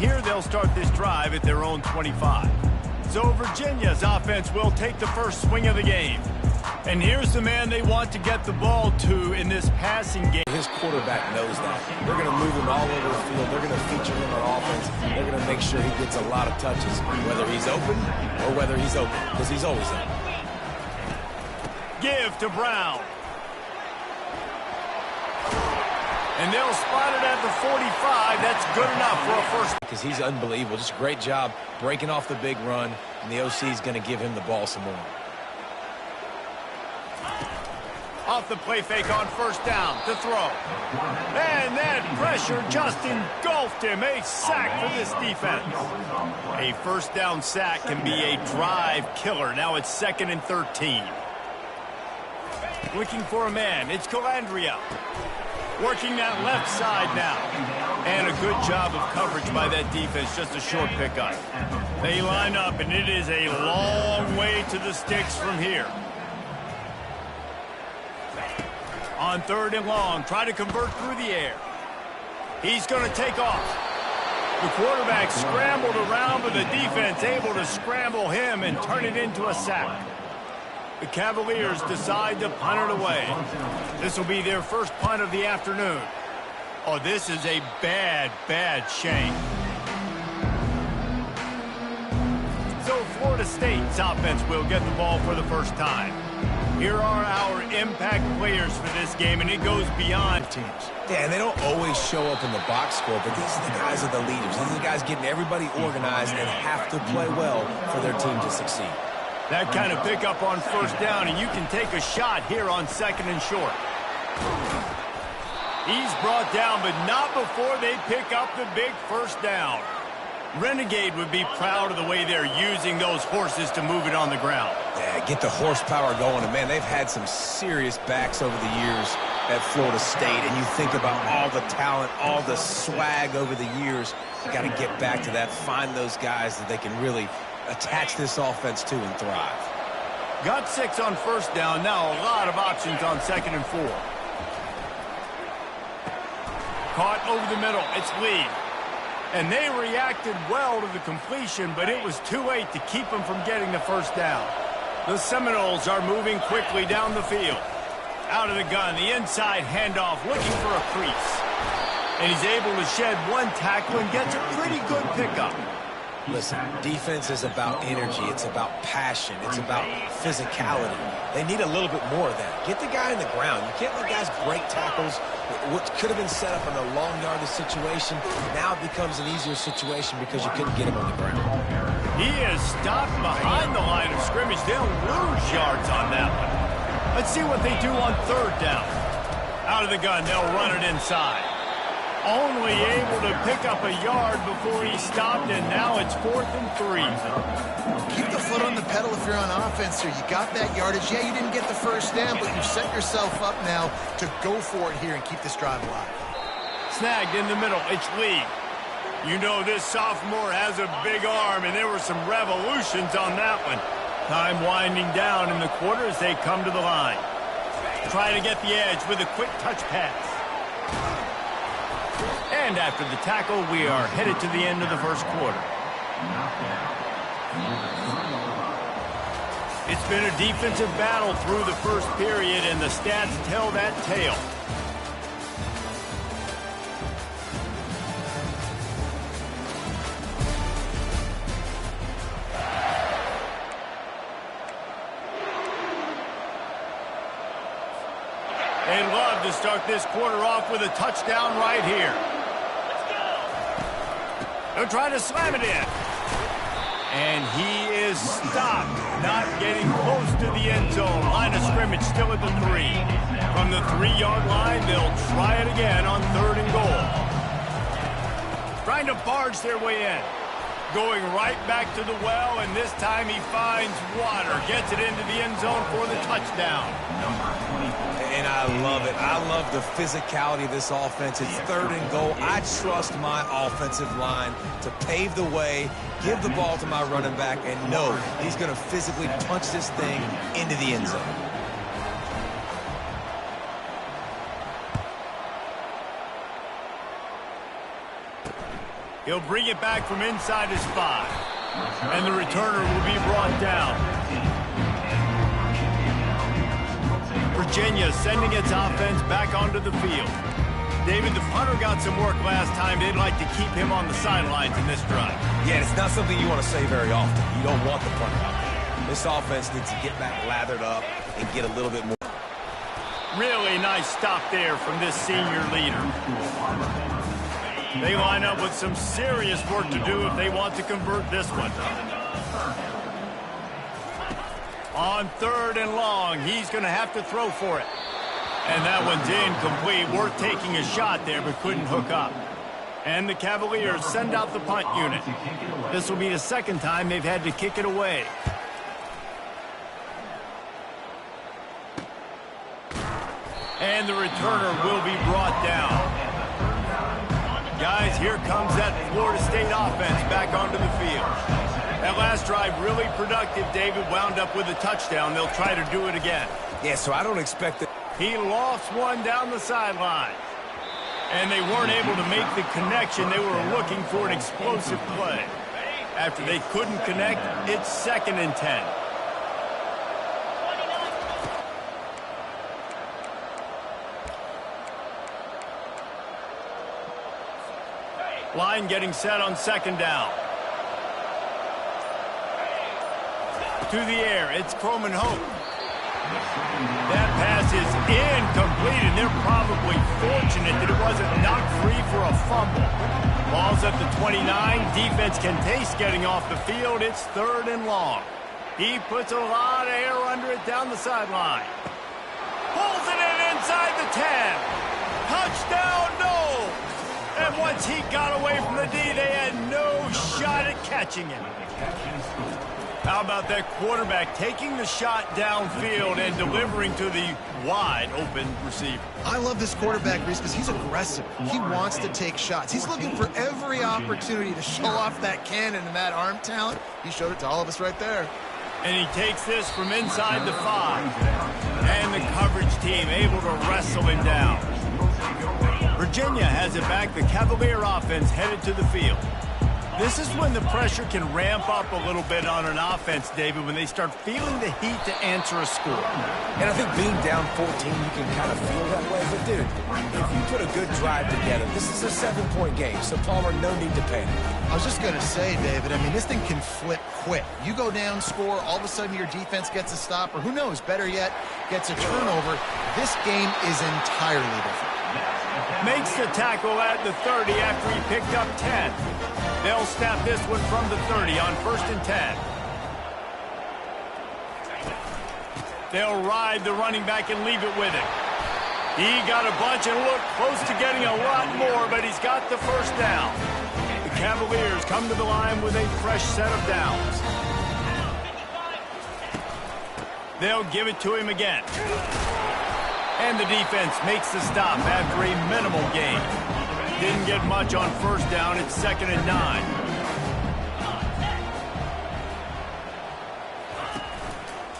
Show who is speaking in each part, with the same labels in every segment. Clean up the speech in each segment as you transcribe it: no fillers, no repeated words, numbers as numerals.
Speaker 1: here they'll start this drive at their own 25. So Virginia's offense will take the first swing of the game. And here's the man they want to get the ball to in this passing game.
Speaker 2: His quarterback knows that. They're going to move him all over the field. They're going to feature him on offense. They're going to make sure he gets a lot of touches, whether he's open or whether he's open, because he's always open.
Speaker 1: Give to Brown. And they'll spot it at the 45. That's good enough for a first.
Speaker 2: Because he's unbelievable. Just a great job breaking off the big run, and the OC is going to give him the ball some more.
Speaker 1: Off the play fake on first down to throw. And that pressure just engulfed him. A sack for this defense. A first down sack can be a drive killer. Now it's 2nd and 13. Looking for a man. It's Calandria. Working that left side now. And a good job of coverage by that defense. Just a short pickup. They line up, and it is a long way to the sticks from here. On 3rd and long, try to convert through the air. He's going to take off. The quarterback scrambled around, but the defense able to scramble him and turn it into a sack. The Cavaliers decide to punt it away. This will be their first punt of the afternoon. Oh, this is a bad, bad shame. So Florida State's offense will get the ball for the first time. Here are our impact players for this game, and it goes beyond teams.
Speaker 2: Yeah, and they don't always show up in the box score, but these are the guys that are the leaders. These are the guys getting everybody organized and have to play well for their team to succeed.
Speaker 1: That kind of pickup on first down, and you can take a shot here on 2nd and short. He's brought down, but not before they pick up the big first down. Renegade would be proud of the way they're using those horses to move it on the ground.
Speaker 2: Yeah, get the horsepower going. And, man, they've had some serious backs over the years at Florida State. And you think about all the talent, all the swag over the years. You got to get back to that, find those guys that they can really attach this offense to and thrive.
Speaker 1: Got 6 on first down. Now a lot of options on 2nd and 4. Caught over the middle. It's Lee. And they reacted well to the completion, but it was too late to keep them from getting the first down. The Seminoles are moving quickly down the field. Out of the gun, the inside handoff, looking for a crease. And he's able to shed one tackle and gets a pretty good pickup.
Speaker 2: Listen, defense is about energy. It's about passion. It's about physicality. They need a little bit more of that. Get the guy in the ground. You can't let guys break tackles. What could have been set up in a long yardage situation now it becomes an easier situation because you couldn't get him on the ground.
Speaker 1: He is stopped behind the line of scrimmage. They'll lose yards on that one. Let's see what they do on 3rd down. Out of the gun, they'll run it inside. Only able to pick up a yard before he stopped, and now it's 4th and 3.
Speaker 3: Keep the foot on the pedal if you're on offense here. You got that yardage. Yeah, you didn't get the first down, but you've set yourself up now to go for it here and keep this drive alive.
Speaker 1: Snagged in the middle. It's Lee. You know this sophomore has a big arm, and there were some revolutions on that one. Time winding down in the quarter as they come to the line. Trying to get the edge with a quick touch pass. And after the tackle, we are headed to the end of the first quarter. It's been a defensive battle through the first period, and the stats tell that tale. They'd love to start this quarter off with a touchdown right here. They'll try to slam it in. And he is stopped, not getting close to the end zone. Line of scrimmage still at the 3. From the 3-yard line, they'll try it again on 3rd and goal. Trying to barge their way in. Going right back to the well, and this time he finds water. Gets it into the end zone for the touchdown.
Speaker 2: And I love it. I love the physicality of this offense. It's 3rd and goal. I trust my offensive line to pave the way, give the ball to my running back, and know he's going to physically punch this thing into the end zone.
Speaker 1: He'll bring it back from inside his 5. And the returner will be brought down. Virginia sending its offense back onto the field. David, the punter got some work last time. They'd like to keep him on the sidelines in this drive.
Speaker 2: Yeah, it's not something you want to say very often. You don't want the punter out there. This offense needs to get back lathered up and get a little bit more.
Speaker 1: Really nice stop there from this senior leader. They line up with some serious work to do if they want to convert this one. On 3rd and long, he's going to have to throw for it. And that one's incomplete. Worth taking a shot there, but couldn't hook up. And the Cavaliers send out the punt unit. This will be the second time they've had to kick it away. And the returner will be brought down. Guys, here comes that Florida State offense back onto the field. That last drive really productive. David wound up with a touchdown. They'll try to do it again.
Speaker 2: Yeah, so I don't expect it.
Speaker 1: He lost one down the sideline. And they weren't able to make the connection. They were looking for an explosive play. After they couldn't connect, it's 2nd and 10. Line getting set on 2nd down. To the air, it's Croman Hope. That pass is incomplete, and they're probably fortunate that it wasn't knocked free for a fumble. Ball's at the 29. Defense can taste getting off the field. It's 3rd and long. He puts a lot of air under it down the sideline. Pulls it in inside the 10. Touchdown, no! And once he got away from the D, they had no shot at catching him. How about that quarterback taking the shot downfield and delivering to the wide-open receiver?
Speaker 3: I love this quarterback, Reese, because he's aggressive. He wants to take shots. He's looking for every opportunity to show off that cannon and that arm talent. He showed it to all of us right there.
Speaker 1: And he takes this from inside the 5. And the coverage team able to wrestle him down. Virginia has it back. The Cavalier offense headed to the field. This is when the pressure can ramp up a little bit on an offense, David, when they start feeling the heat to answer a score.
Speaker 2: And I think being down 14, you can kind of feel that way. But, dude, if you put a good drive together, this is a 7-point game, so Palmer, no need to panic.
Speaker 3: I was just going to say, David, I mean, this thing can flip quick. You go down, score, all of a sudden your defense gets a stop, or who knows, better yet, gets a turnover. This game is entirely different.
Speaker 1: Makes the tackle at the 30 after he picked up 10. They'll snap this one from the 30 on 1st and 10. They'll ride the running back and leave it with him. He got a bunch and looked close to getting a lot more, but he's got the first down. The Cavaliers come to the line with a fresh set of downs. They'll give it to him again. And the defense makes the stop after a minimal gain. Didn't get much on 1st down. It's 2nd and 9.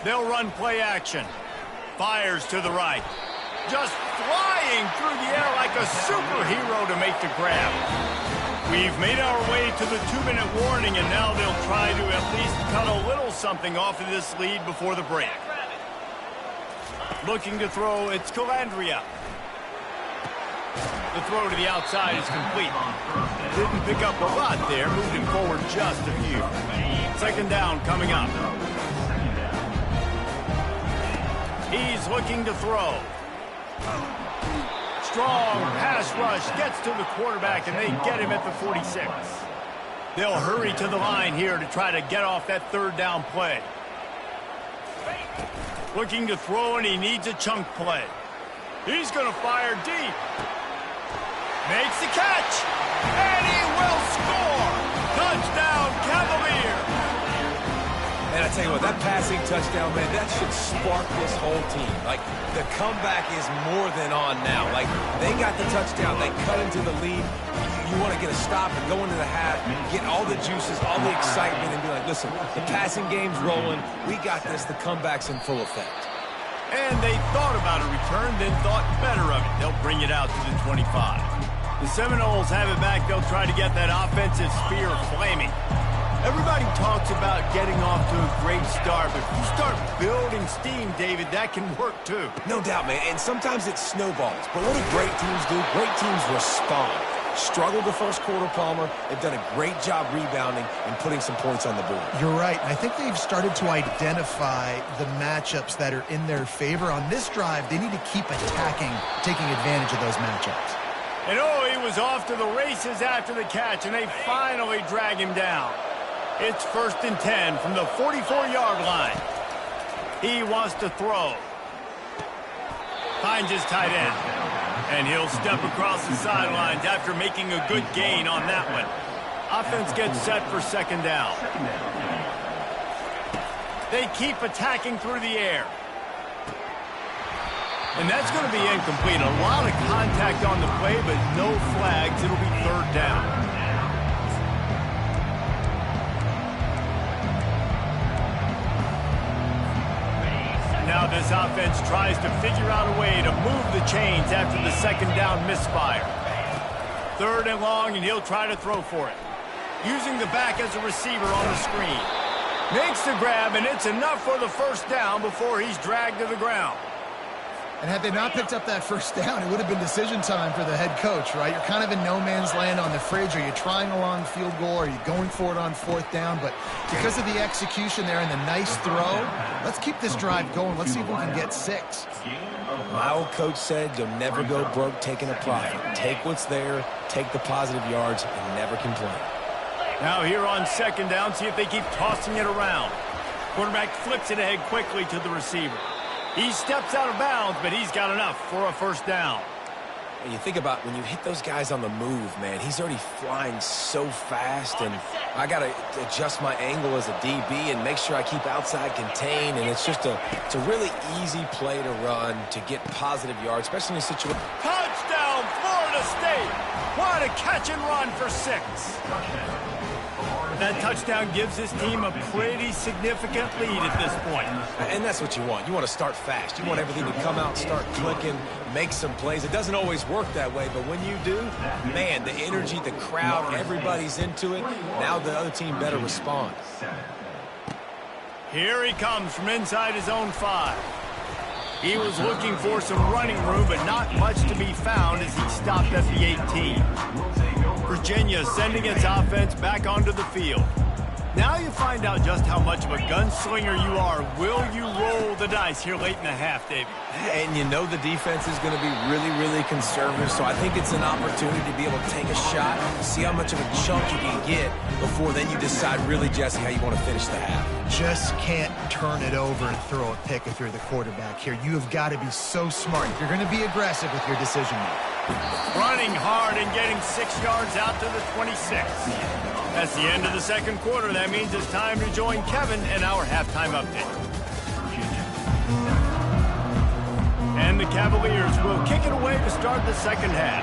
Speaker 1: They'll run play action. Fires to the right. Just flying through the air like a superhero to make the grab. We've made our way to the 2-minute warning, and now they'll try to at least cut a little something off of this lead before the break. Looking to throw, it's Calandria. The throw to the outside is complete. Didn't pick up a lot there, moved him forward just a few. 2nd down coming up. He's looking to throw. Strong pass rush gets to the quarterback, and they get him at the 46. They'll hurry to the line here to try to get off that 3rd down play. Looking to throw, and he needs a chunk play. He's going to fire deep. Makes the catch, and he will score. Touchdown, Cavalier.
Speaker 2: And I tell you what, that passing touchdown, man, that should spark this whole team. Like, the comeback is more than on now. Like, they got the touchdown. They cut into the lead. You want to get a stop and go into the half, get all the juices, all the excitement, and be like, listen, the passing game's rolling. We got this. The comeback's in full effect.
Speaker 1: And they thought about a return, then thought better of it. They'll bring it out to the 25. The Seminoles have it back. They'll try to get that offensive spear flaming. Everybody talks about getting off to a great start, but if you start building steam, David, that can work too.
Speaker 2: No doubt, man, and sometimes it snowballs. But what do great teams do? Great teams respond. Struggled the first quarter, Palmer. They've done a great job rebounding and putting some points on the board.
Speaker 3: You're right. I think they've started to identify the matchups that are in their favor. On this drive, they need to keep attacking, taking advantage of those matchups.
Speaker 1: And oh, he was off to the races after the catch, and they finally drag him down. It's 1st and 10 from the 44-yard line. He wants to throw. Finds his tight end. And he'll step across the sidelines after making a good gain on that one. Offense gets set for 2nd down. They keep attacking through the air. And that's going to be incomplete. A lot of contact on the play, but no flags. It'll be 3rd down. Now this offense tries to figure out a way to move the chains after the 2nd down misfire. 3rd and long, and he'll try to throw for it. Using the back as a receiver on the screen. Makes the grab, and it's enough for the 1st down before he's dragged to the ground.
Speaker 3: And had they not picked up that 1st down, it would have been decision time for the head coach, right? You're kind of in no man's land on the fridge. Are you trying a long field goal? Are you going for it on 4th down? But because of the execution there and the nice throw, let's keep this drive going. Let's see if we can get 6.
Speaker 2: My old coach said you'll never go broke taking a profit. Take what's there, take the positive yards, and never complain.
Speaker 1: Now here on 2nd down, see if they keep tossing it around. Quarterback flips it ahead quickly to the receiver. He steps out of bounds, but he's got enough for a 1st down.
Speaker 2: And you think about when you hit those guys on the move, man, he's already flying so fast, and I got to adjust my angle as a DB and make sure I keep outside contained, and it's just it's a really easy play to run to get positive yards, especially in a situation.
Speaker 1: Touchdown, Florida State! What a catch and run for 6. That touchdown gives his team a pretty significant lead at this point.
Speaker 2: And that's what you want. You want to start fast. You want everything to come out, start clicking, make some plays. It doesn't always work that way, but when you do, man, the energy, the crowd, everybody's into it. Now the other team better respond.
Speaker 1: Here he comes from inside his own 5. He was looking for some running room, but not much to be found as he stopped at the 18. Virginia sending its offense back onto the field. Now you find out just how much of a gunslinger you are. Will you roll the dice here late in the half, David?
Speaker 2: And you know the defense is going to be really, really conservative, so I think it's an opportunity to be able to take a shot, see how much of a chunk you can get before then you decide really, Jesse, how you want to finish the half.
Speaker 3: Just can't turn it over and throw a pick if you're the quarterback here. You have got to be so smart. You're going to be aggressive with your decision making.
Speaker 1: Running hard and getting 6 yards out to the 26. That's the end of the 2nd quarter. That means it's time to join Kevin in our halftime update. And the Cavaliers will kick it away to start the 2nd half.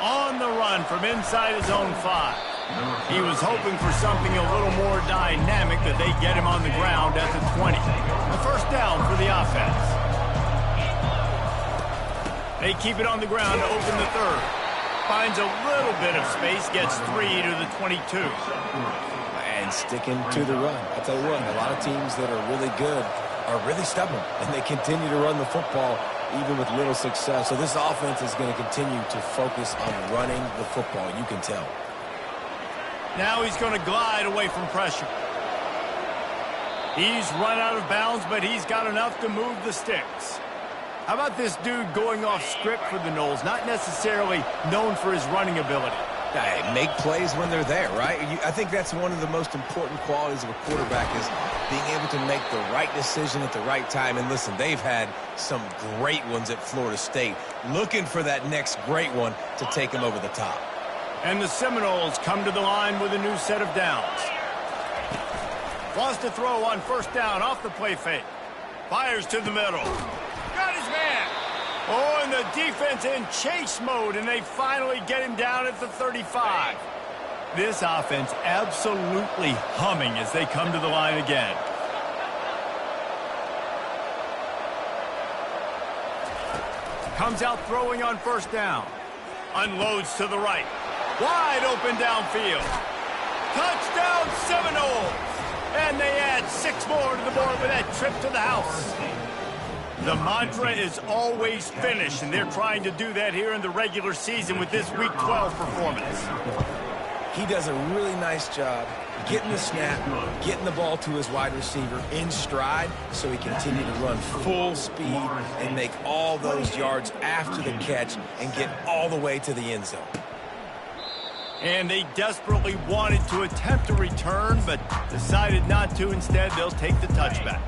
Speaker 1: On the run from inside his own 5. He was hoping for something a little more dynamic, but they get him on the ground at the 20. The 1st down for the offense. They keep it on the ground to open the 3rd. Finds a little bit of space, gets 3 to the 22.
Speaker 2: And sticking to the run. I'll tell you what, a lot of teams that are really good are really stubborn, and they continue to run the football even with little success. So this offense is going to continue to focus on running the football, you can tell.
Speaker 1: Now he's going to glide away from pressure. He's run out of bounds, but he's got enough to move the sticks. How about this dude going off script for the Noles? Not necessarily known for his running ability.
Speaker 2: Hey, make plays when they're there, right? I think that's one of the most important qualities of a quarterback is being able to make the right decision at the right time. And listen, they've had some great ones at Florida State. Looking for that next great one to take them over the top.
Speaker 1: And the Seminoles come to the line with a new set of downs. Wants to throw on 1st down off the play fake. Fires to the middle. Got his man. Oh, and the defense in chase mode, and they finally get him down at the 35. This offense absolutely humming as they come to the line again. Comes out throwing on first down. Unloads to the right. Wide open downfield. Touchdown Seminoles! And they add 6 more to the board with that trip to the house. The mantra is always finish, and they're trying to do that here in the regular season with this Week 12 performance.
Speaker 2: He does a really nice job getting the snap, getting the ball to his wide receiver in stride so he can continue to run full speed and make all those yards after the catch and get all the way to the end zone.
Speaker 1: And they desperately wanted to attempt a return, but decided not to. Instead, they'll take the touchback.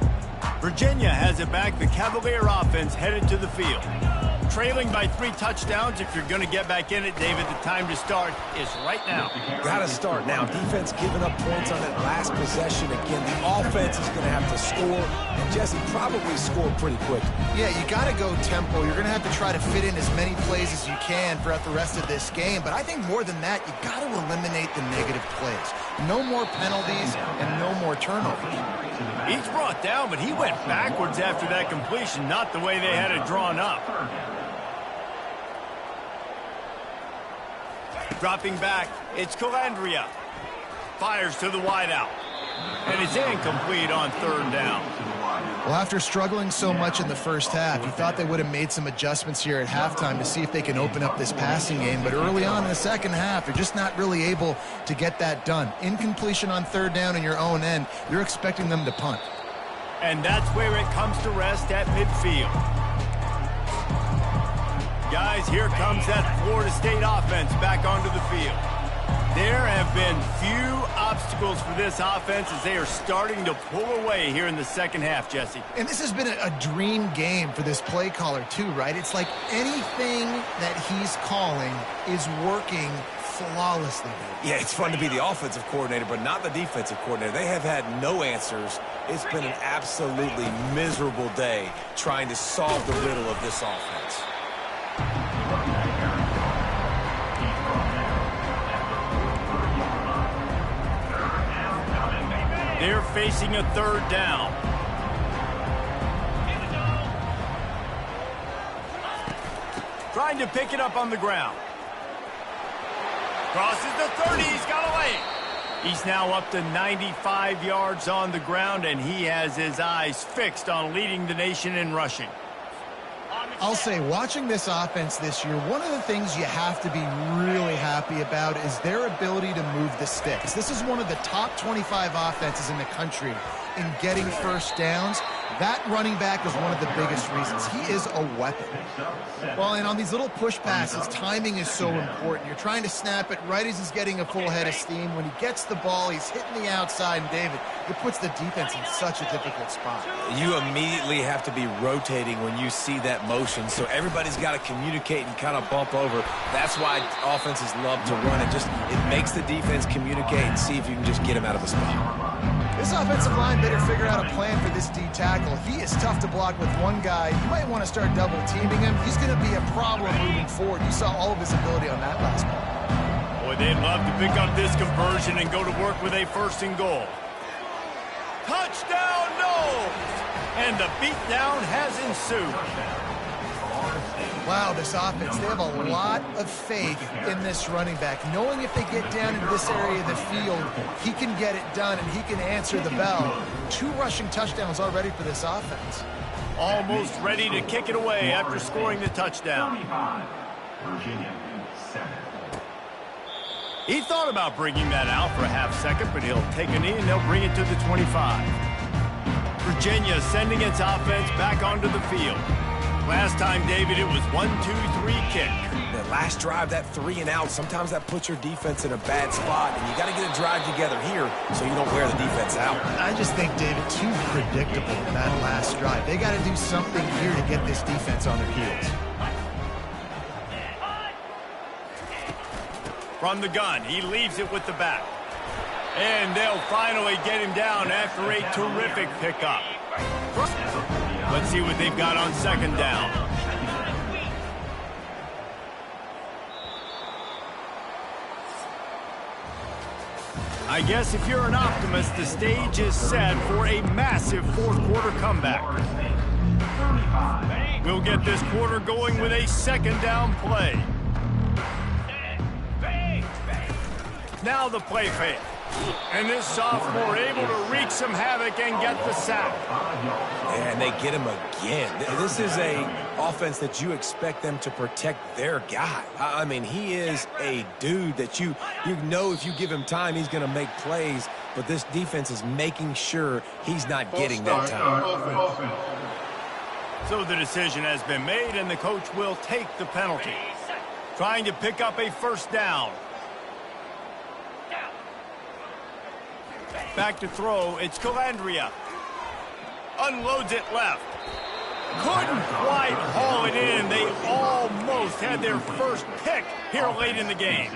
Speaker 1: Virginia has it back. The Cavalier offense headed to the field. Trailing by 3 touchdowns. If you're going to get back in it, David, the time to start is right now.
Speaker 2: Got to start now. Defense giving up points on that last possession. Again, the offense is going to have to score, and Jesse probably score pretty quick.
Speaker 3: Yeah, you got to go tempo. You're going to have to try to fit in as many plays as you can throughout the rest of this game. But I think more than that, you got to eliminate the negative plays. No more penalties and no more turnovers.
Speaker 1: He's brought down, but he went backwards after that completion, not the way they had it drawn up. Dropping back, it's Calandria. Fires to the wideout. And it's incomplete on 3rd down.
Speaker 3: Well, after struggling so much in the first half, you thought they would have made some adjustments here at halftime to see if they can open up this passing game. But early on in the second half, they're just not really able to get that done. Incompletion on 3rd down in your own end, you're expecting them to punt.
Speaker 1: And that's where it comes to rest at midfield. Guys, here comes that Florida State offense back onto the field. There have been few obstacles for this offense as they are starting to pull away here in the second half, Jesse.
Speaker 3: And this has been a dream game for this play caller too, right? It's like anything that he's calling is working flawlessly.
Speaker 2: Yeah, it's fun to be the offensive coordinator, but not the defensive coordinator. They have had no answers. It's been an absolutely miserable day trying to solve the riddle of this offense.
Speaker 1: They're facing a 3rd down. Trying to pick it up on the ground. Crosses the 30, he's got away. He's now up to 95 yards on the ground, and he has his eyes fixed on leading the nation in rushing.
Speaker 3: I'll say, watching this offense this year, one of the things you have to be really happy about is their ability to move the sticks. This is one of the top 25 offenses in the country in getting first downs. That running back is one of the biggest reasons. He is a weapon. Well, and on these little push passes, timing is so important. You're trying to snap it right as he's getting a full head of steam. When he gets the ball, he's hitting the outside, and David, it puts the defense in such a difficult spot.
Speaker 2: You immediately have to be rotating when you see that motion, so everybody's got to communicate and kind of bump over. That's why offenses love to run it. It makes the defense communicate and see if you can just get him out of the spot.
Speaker 3: This offensive line better figure out a plan for this D tackle. He is tough to block with one guy. You might want to start double teaming him. He's going to be a problem moving forward. You saw all of his ability on that last ball.
Speaker 1: Boy, they'd love to pick up this conversion and go to work with a 1st and goal. Touchdown, Noles! And the beatdown has ensued.
Speaker 3: Wow, this offense, they have a lot of faith in this running back. Knowing if they get down into this area of the field, he can get it done and he can answer the bell. 2 rushing touchdowns already for this offense.
Speaker 1: Almost ready to kick it away after scoring the touchdown. He thought about bringing that out for a half second, but he'll take a knee and they'll bring it to the 25. Virginia sending its offense back onto the field. Last time, David, it was 1-2-3 kick.
Speaker 2: That last drive, that 3 and out, sometimes that puts your defense in a bad spot, and you got to get a drive together here so you don't wear the defense out.
Speaker 3: I just think, David, too predictable that last drive. They got to do something here to get this defense on their heels.
Speaker 1: From the gun, he leaves it with the back. And they'll finally get him down after a terrific pickup. Let's see what they've got on 2nd down. I guess if you're an optimist, the stage is set for a massive 4th quarter comeback. We'll get this quarter going with a second down play. Now the play fake. And this sophomore able to wreak some havoc and get the sack.
Speaker 2: And they get him again. This is a offense that you expect them to protect their guy. I mean, he is a dude that you know if you give him time, he's going to make plays. But this defense is making sure he's not getting that time.
Speaker 1: So the decision has been made, and the coach will take the penalty. Trying to pick up a first down. Back to throw, it's Calandria. Unloads it left. Couldn't quite haul it in. They almost had their first pick here late in the game.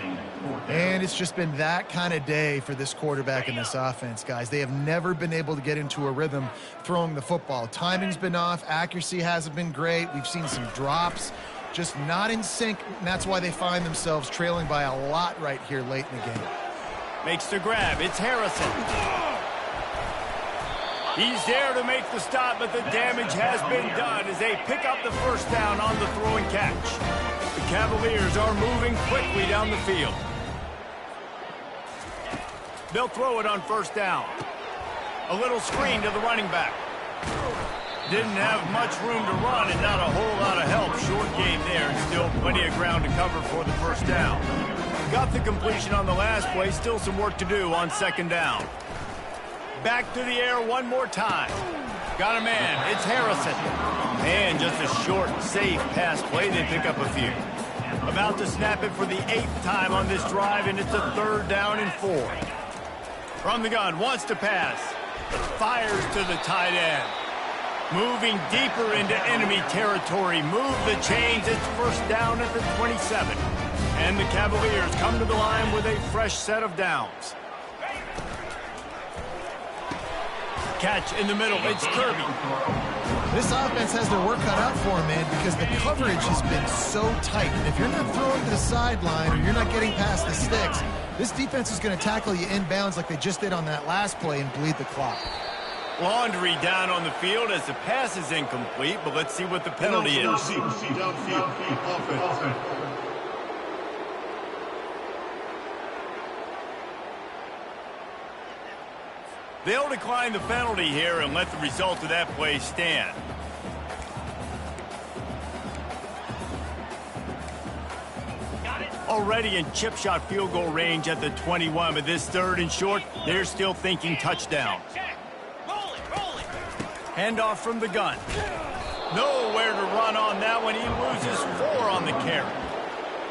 Speaker 3: And it's just been that kind of day for this quarterback and this offense, guys. They have never been able to get into a rhythm throwing the football. Timing's been off. Accuracy hasn't been great. We've seen some drops. Just not in sync, and that's why they find themselves trailing by a lot right here late in the game.
Speaker 1: Makes the grab. It's Harrison. He's there to make the stop, but the damage has been done as they pick up the first down on the throw and catch. The Cavaliers are moving quickly down the field. They'll throw it on first down. A little screen to the running back. Didn't have much room to run and not a whole lot of help. Short game there. Still plenty of ground to cover for the first down. Got the completion on the last play. Still some work to do on second down. Back to the air one more time. Got a man. It's Harrison. And just a short, safe pass play. They pick up a few. About to snap it for the 8th time on this drive, and it's a 3rd down and 4. From the gun, wants to pass. Fires to the tight end. Moving deeper into enemy territory. Move the chains. It's first down at the 27. And the Cavaliers come to the line with a fresh set of downs. Catch in the middle. It's Kirby.
Speaker 3: This offense has their work cut out for them, man, because the coverage has been so tight. And if you're not throwing to the sideline or you're not getting past the sticks, this defense is going to tackle you inbounds like they just did on that last play and bleed the clock.
Speaker 1: Laundry down on the field as the pass is incomplete, but let's see what the penalty is. They'll decline the penalty here and let the result of that play stand. Already in chip shot field goal range at the 21, but this 3rd and short, they're still thinking touchdown. Handoff from the gun. Nowhere to run on that one. He loses 4 on the carry.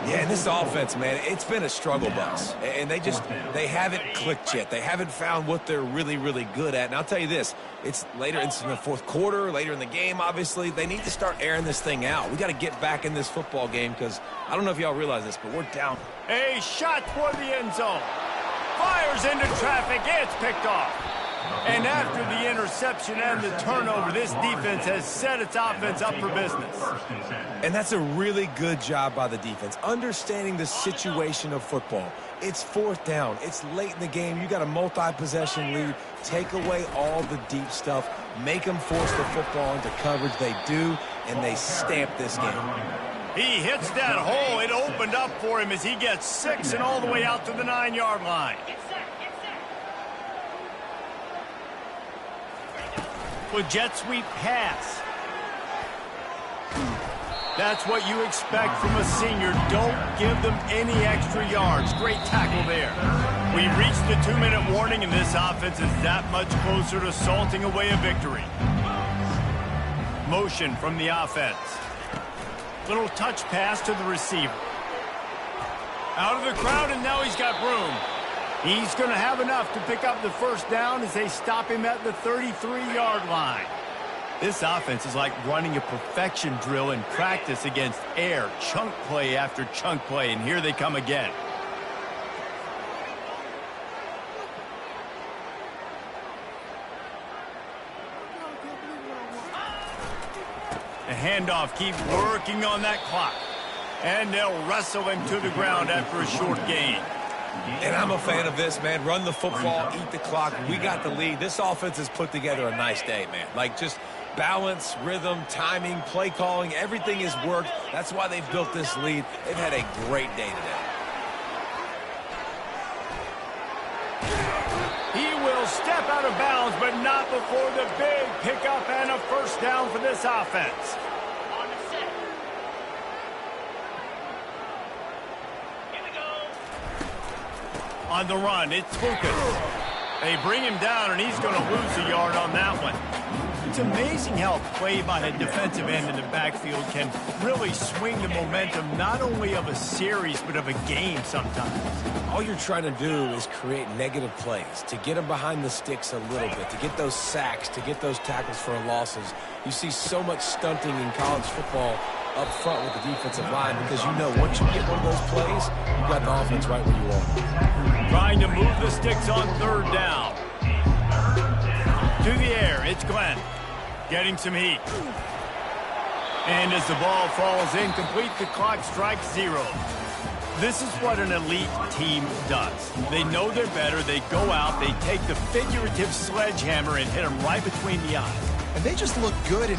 Speaker 2: Yeah, and this offense, man, it's been a struggle bus. And they haven't clicked yet. They haven't found what they're really, really good at. And I'll tell you this, it's later in the 4th quarter, later in the game, obviously. They need to start airing this thing out. We got to get back in this football game because I don't know if y'all realize this, but we're down.
Speaker 1: A shot toward the end zone. Fires into traffic. It's picked off. And after the interception and the turnover, this defense has set its offense up for business.
Speaker 2: And that's a really good job by the defense, understanding the situation of football. It's 4th down. It's late in the game. You got a multi-possession lead. Take away all the deep stuff. Make them force the football into coverage. They do, and they stamp this game.
Speaker 1: He hits that hole. It opened up for him as he gets 6 and all the way out to the 9-yard line. With jet sweep pass. That's what you expect from a senior. Don't give them any extra yards. Great tackle there. We reached the 2-minute warning, and this offense is that much closer to salting away a victory. Motion from the offense. Little touch pass to the receiver. Out of the crowd, and now he's got room. He's going to have enough to pick up the first down as they stop him at the 33-yard line. This offense is like running a perfection drill in practice against air, chunk play after chunk play, and here they come again. The handoff keeps working on that clock, and they'll wrestle him to the ground after a short gain.
Speaker 2: And I'm a fan of this, man. Run the football, eat the clock. We got the lead. This offense has put together a nice day, man. Like, just Balance, rhythm, timing, play calling, everything has worked. That's why they've built this lead. They've had a great day today.
Speaker 1: He will step out of bounds, but not before the big pickup and a first down for this offense.
Speaker 4: On the set. Here we go.
Speaker 1: On the run, it's Lucas. They bring him down, and he's going to lose a yard on that one. It's amazing how play by a defensive end in the backfield can really swing the momentum not only of a series but of a game sometimes.
Speaker 2: All you're trying to do is create negative plays, to get them behind the sticks a little bit, to get those sacks, to get those tackles for losses. You see so much stunting in college football up front with the defensive line because you know once you get one of those plays, you've got the offense right where you are.
Speaker 1: Trying to move the sticks on third down. To the air, it's Glenn. Getting some heat. And as the ball falls incomplete, the clock strikes 0. This is what an elite team does. They know they're better. They go out. They take the figurative sledgehammer and hit them right between the eyes.
Speaker 3: And they just look good in